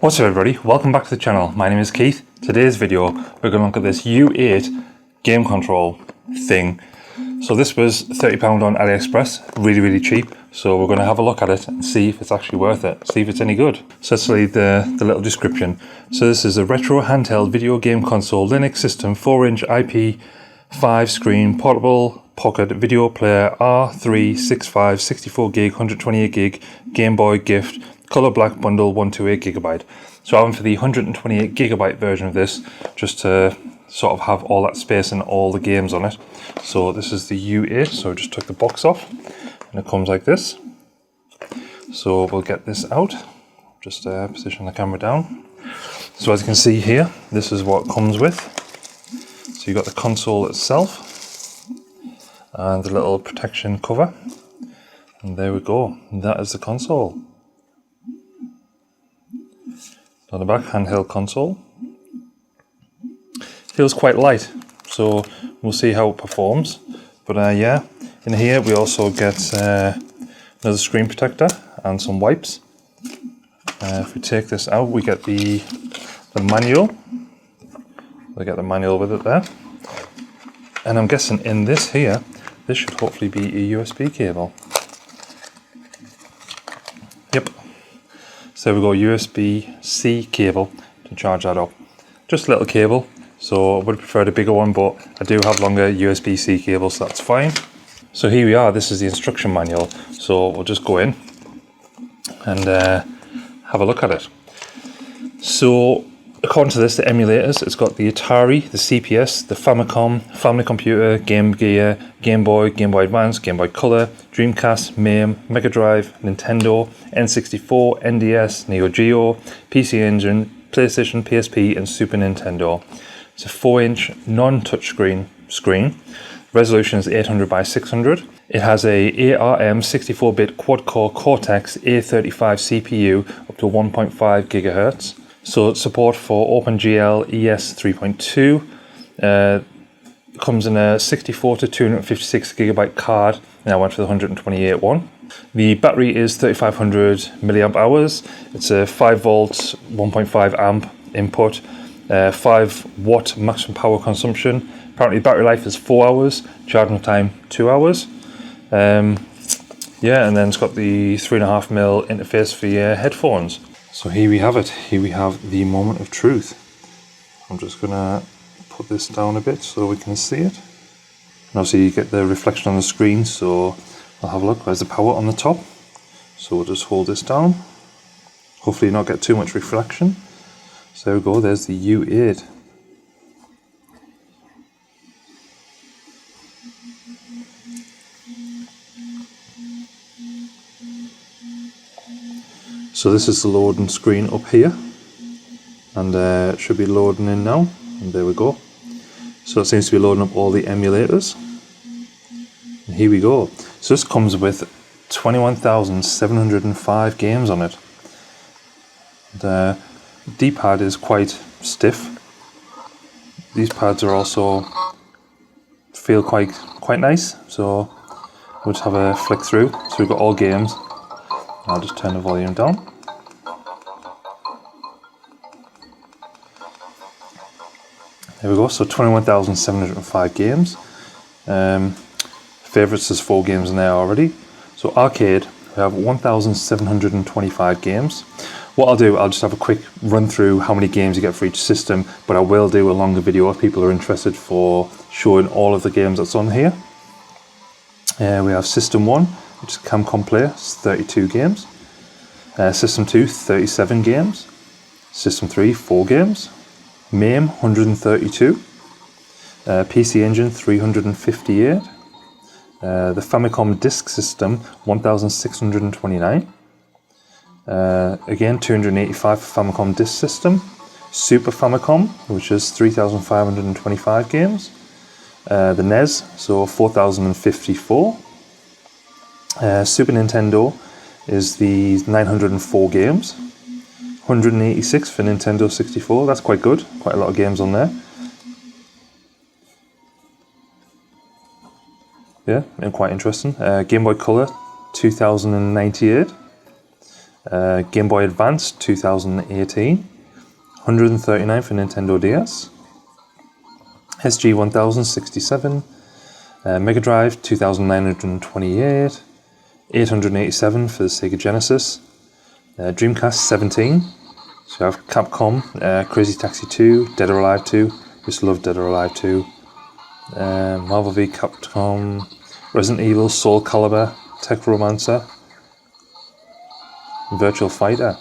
What's up everybody, welcome back to the channel. My name is Keith. Today's video we're going to look at this U8 game control thing. So this was £30 on AliExpress, really cheap. So we're going to have a look at it and see if it's actually worth it, see if it's any good. So let's read the little description. So this is a retro handheld video game console, Linux system, 4-inch IP5 screen, portable pocket video player, R36H 64 gig, 128 gig, Game Boy gift, color black bundle, 128GB. So I went for the 128GB version of this, just to sort of have all that space and all the games on it. So this is the U8, so I just took the box off, and it comes like this. So we'll get this out, just position the camera down. So as you can see here, this is what it comes with. So you've got the console itself, and the little protection cover. And there we go, that is the console. On the back, handheld console. Feels quite light, so we'll see how it performs. But yeah, in here we also get another screen protector and some wipes. If we take this out, we get the manual. We get the manual with it there. And I'm guessing in this here, this should hopefully be a USB cable. Yep. So we go USB-C cable to charge that up. Just a little cable, so I would have preferred a bigger one, but I do have longer USB-C cables, so that's fine. So here we are, this is the instruction manual. So we'll just go in and have a look at it. So according to this, the emulators, it's got the Atari, the CPS, the Famicom, Family Computer, Game Gear, Game Boy, Game Boy Advance, Game Boy Color, Dreamcast, MAME, Mega Drive, Nintendo, N64, NDS, Neo Geo, PC Engine, PlayStation, PSP and Super Nintendo. It's a 4-inch non-touchscreen screen. Resolution is 800 by 600. It has a ARM 64-bit quad-core Cortex A35 CPU up to 1.5 GHz. So support for OpenGL ES 3.2. Comes in a 64 to 256GB card, and I went for the 128 one. The battery is 3500 milliamp hours. It's a 5 volts, 1.5 amp input, 5 watt maximum power consumption. Apparently battery life is 4 hours, charging time 2 hours. Yeah, and then it's got the 3.5mm interface for your headphones. So here we have it, here we have the moment of truth. I'm just going to put this down a bit so we can see it. And obviously you get the reflection on the screen, so I'll have a look. There's the power on the top. So we'll just hold this down. Hopefully not get too much reflection. So there we go, there's the U8. So this is the loading screen up here, and it should be loading in now, and there we go. So it seems to be loading up all the emulators, and here we go. So this comes with 21,705 games on it. The D-pad is quite stiff. These pads are also feel quite nice, so we'll just have a flick through. So we've got all games. I'll just turn the volume down. There we go, so 21,705 games. Favourites, there's 4 games in there already. So arcade, we have 1,725 games. What I'll do, I'll just have a quick run through how many games you get for each system, but I will do a longer video if people are interested for showing all of the games that's on here. We have System 1, which is Camcom Player, it's 32 games. System 2, 37 games. System 3, 4 games. MAME, 132. PC Engine, 358. The Famicom Disk System, 1,629. Again, 285 for Famicom Disk System. Super Famicom, which is 3,525 games. The NES, so 4,054. Super Nintendo is the 904 games, 186 for Nintendo 64, that's quite good, quite a lot of games on there. Yeah, and quite interesting. Game Boy Color, 2098. Game Boy Advance 2018, 139 for Nintendo DS, SG 1067, Mega Drive 2928, 887 for the Sega Genesis, Dreamcast 17, so you have Capcom, Crazy Taxi 2, Dead or Alive 2, just love Dead or Alive 2, Marvel v Capcom, Resident Evil, Soul Calibur, Tech Romancer, Virtual Fighter.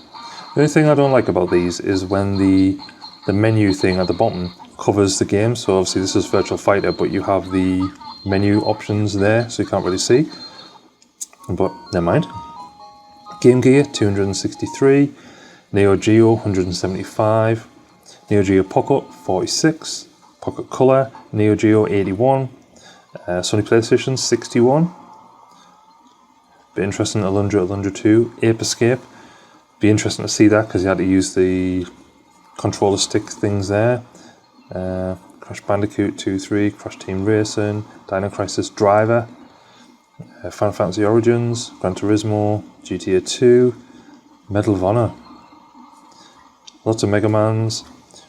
The only thing I don't like about these is when the menu thing at the bottom covers the game, so obviously this is Virtual Fighter, but you have the menu options there, so you can't really see, but never mind. Game Gear 263, Neo Geo 175, Neo Geo Pocket 46, Pocket Color, Neo Geo 81, Sony PlayStation 61. Bit interesting, Alundra 2, Ape Escape. Be interesting to see that because you had to use the controller stick things there. Crash Bandicoot 2-3, Crash Team Racing, Dino Crisis Driver, Final Fantasy Origins, Gran Turismo, GTA 2, Medal of Honor. Lots of Mega Mans,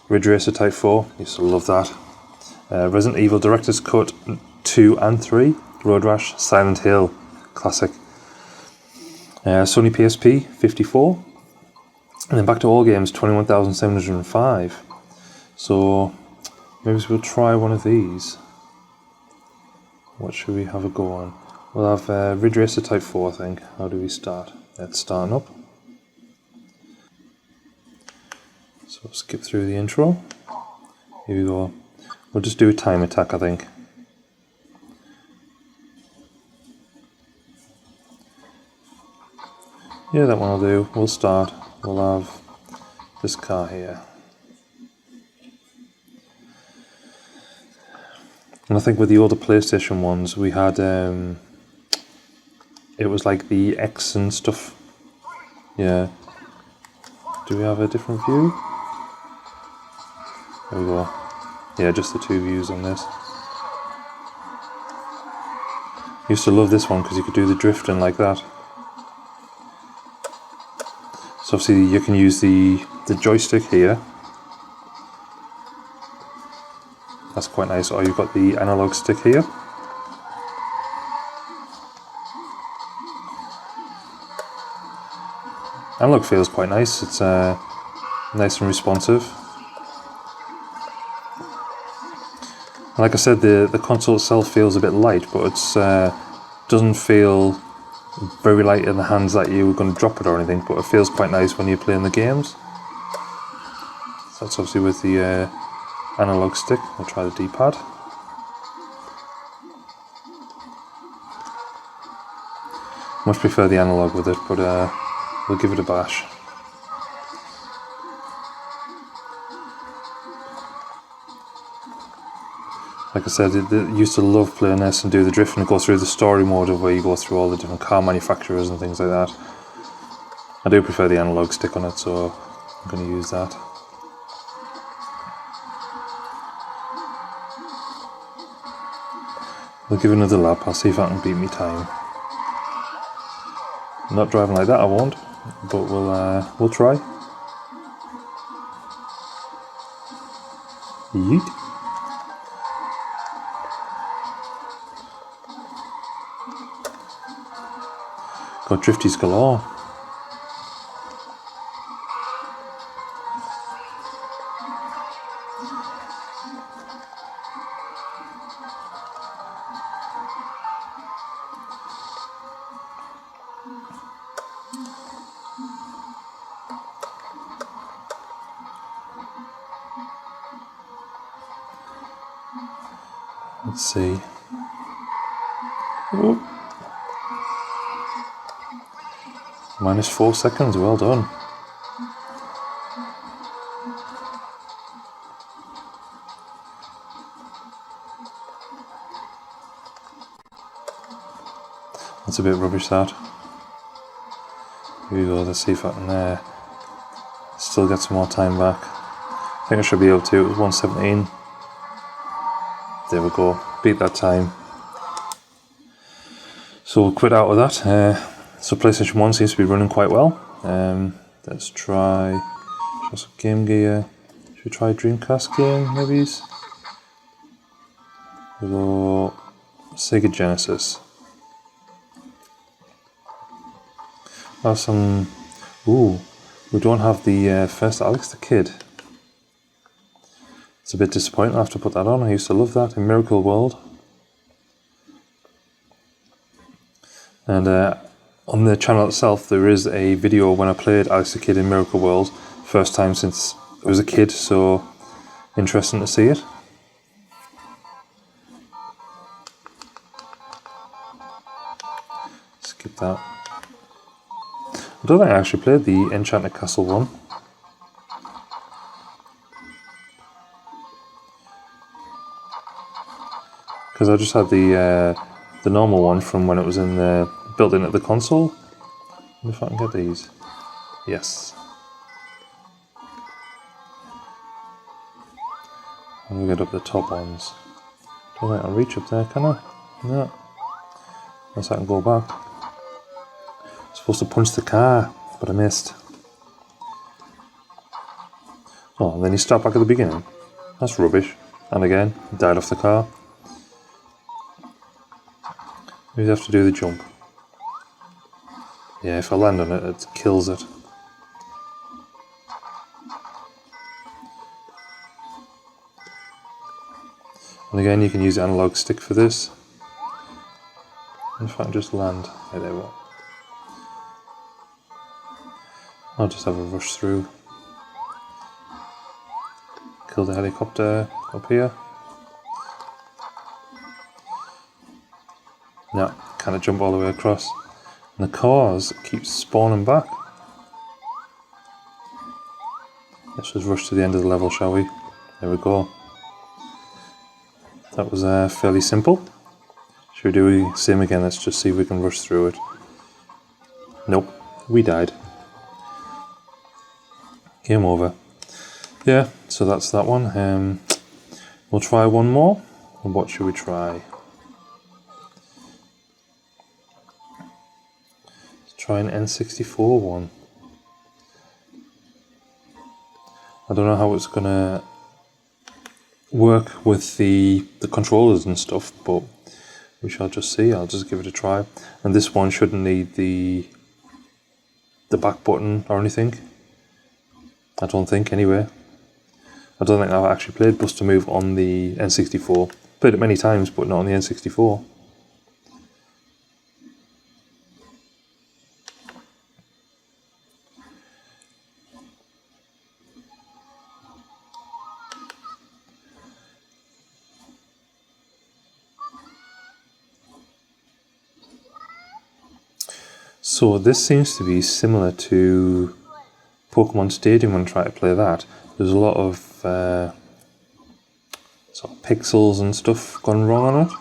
Ridge Racer Type 4, used to love that. Resident Evil Director's Cut 2 and 3, Road Rash, Silent Hill, classic. Sony PSP 54, and then back to all games 21,705. So maybe we'll try one of these. What should we have a go on? We'll have Ridge Racer Type 4, I think. How do we start? It's starting up. So we'll skip through the intro. Here we go. We'll just do a time attack, I think. Yeah, that one will do. We'll start. We'll have this car here. And I think with the older PlayStation ones, we had, it was like the X and stuff. Yeah. Do we have a different view? There we go. Yeah, just the two views on this. Used to love this one because you could do the drifting like that. So obviously you can use the joystick here. That's quite nice. Or you've got the analog stick here. Analog feels quite nice. It's nice and responsive. Like I said, the console itself feels a bit light, but it's doesn't feel very light in the hands that you're going to drop it or anything, but it feels quite nice when you're playing the games. So that's obviously with the analog stick. I'll try the D-pad. Much prefer the analog with it, but we'll give it a bash. Like I said, I used to love playing this and do the drift and go through the story mode of where you go through all the different car manufacturers and things like that. I do prefer the analog stick on it, so I'm going to use that. We'll give it another lap. I'll see if I can beat me time. Not driving like that, I won't, but we'll try. Yeet. Got drifties galore. Let's see. Ooh. -4 seconds, well done. That's a bit rubbish, that. Here we go, let's see if I can still get some more time back. I think I should be able to. It was 1:17. There we go, beat that time. So we'll quit out of that. So PlayStation 1 seems to be running quite well. Let's try some Game Gear. Should we try Dreamcast game, maybe? We'll go Sega Genesis. Have some. Ooh, we don't have the first Alex the Kid. It's a bit disappointing I have to put that on. I used to love that in Miracle World. And on the channel itself, there is a video when I played Alex the Kid in Miracle World, first time since I was a kid, so interesting to see it. Skip that. I don't think I actually played the Enchanted Castle one. Because I just had the normal one from when it was in the built in at the console. I wonder if I can get these. Yes. And we get up the top ones. Don't think I'll reach up there, can I? No. Unless I can go back. I'm supposed to punch the car, but I missed. Oh, and then you start back at the beginning. That's rubbish. And again, died off the car. You have to do the jump. Yeah, if I land on it, it kills it. And again, you can use the analog stick for this. If I can just land, yeah, there we go. I'll just have a rush through. Kill the helicopter up here. No, kind of jump all the way across. And the cars keep spawning back. Let's just rush to the end of the level, shall we? There we go. That was fairly simple. Should we do the same again? Let's just see if we can rush through it. Nope, we died. Game over. Yeah, so that's that one. We'll try one more. And what should we try? Try an N64 one. I don't know how it's gonna work with the controllers and stuff, but we shall just see. I'll just give it a try. And this one shouldn't need the back button or anything. I don't think, anyway. I don't think I've actually played Bust A Move on the N64. Played it many times, but not on the N64. So this seems to be similar to Pokemon Stadium when I try to play that. There's a lot of sort of pixels and stuff gone wrong on it.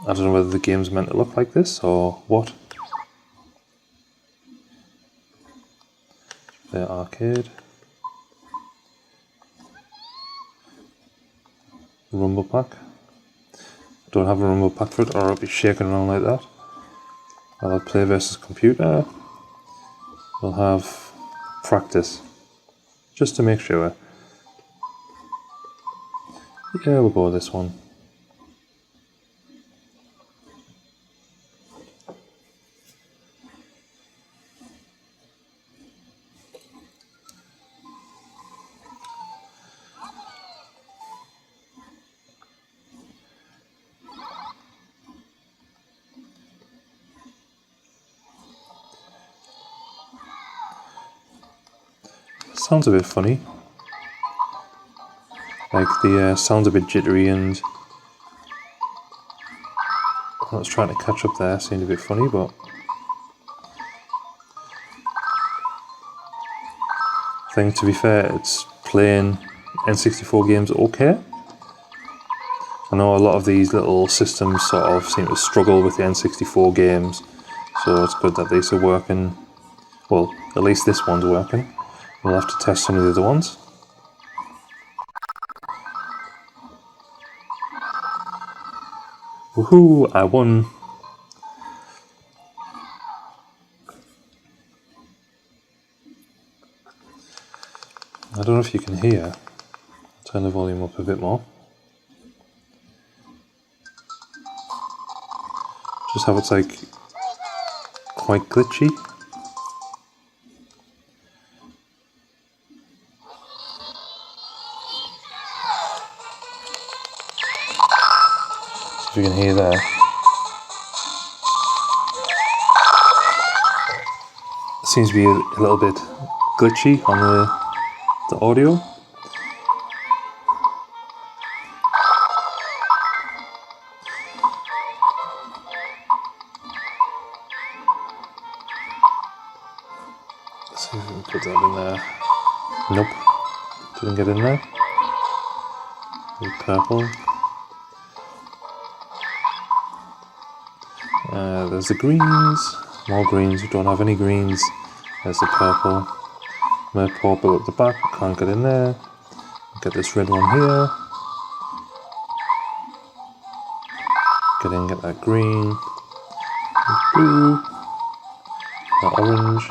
I don't know whether the game's meant to look like this or what. The arcade. Rumble pack. I don't have a rumble pack for it, or I'll be shaking around like that. I'll have play versus computer. We'll have practice, just to make sure. Yeah, we'll go with this one. Sounds a bit funny. Like the sound's a bit jittery, and I was trying to catch up there, seemed a bit funny, but I think, to be fair, it's playing N64 games okay. I know a lot of these little systems sort of seem to struggle with the N64 games, so it's good that these are working. Well, at least this one's working. We'll have to test some of the other ones. Woohoo! I won! I don't know if you can hear. Turn the volume up a bit more. Just how it's like quite glitchy. If you can hear there. It seems to be a little bit glitchy on the audio. Let's see if we can put that in there. Nope, didn't get in there. Purple. There's the greens, more greens, we don't have any greens. There's the purple, more purple at the back, can't get in there. Get this red one here. Get in, get that green, blue, that orange,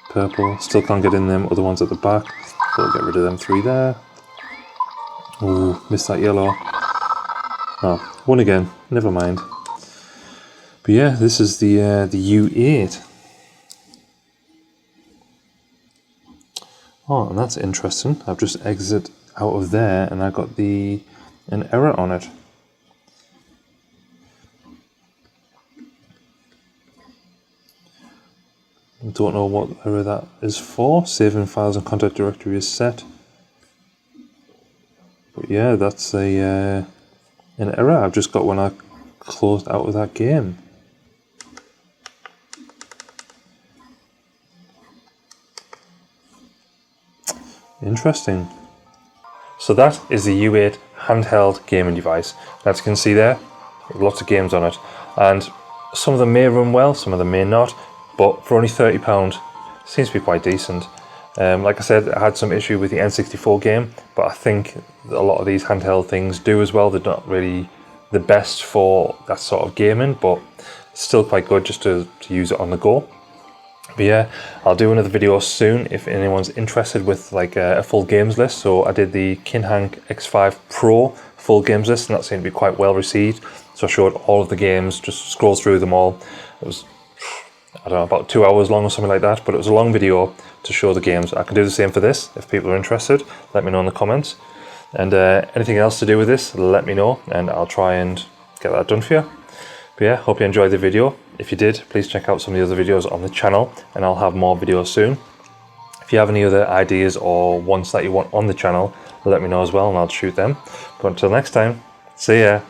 purple. Still can't get in them other ones at the back, so we'll get rid of them 3 there. Ooh, missed that yellow. Oh, one again, never mind. But yeah, this is the U8. Oh, and that's interesting. I've just exited out of there and I got an error on it. Don't know what error that is for. Saving files and contact directory is set. But yeah, that's an error I've just got when I closed out of that game. Interesting. So that is the U8 handheld gaming device. As you can see there, lots of games on it, and some of them may run well, some of them may not, but for only £30 seems to be quite decent. Like I said, I had some issue with the N64 game, but I think a lot of these handheld things do as well. They're not really the best for that sort of gaming, but it's still quite good just to use it on the go. But yeah, I'll do another video soon if anyone's interested with like a full games list. So I did the Kinhank X5 Pro full games list, and that seemed to be quite well received. So I showed all of the games, just scrolled through them all. It was, I don't know, about 2 hours long or something like that, but it was a long video to show the games. I can do the same for this if people are interested. Let me know in the comments. And anything else to do with this, let me know and I'll try and get that done for you. But yeah, hope you enjoyed the video. If you did, please check out some of the other videos on the channel and I'll have more videos soon. If you have any other ideas or ones that you want on the channel, let me know as well and I'll shoot them. But until next time, see ya.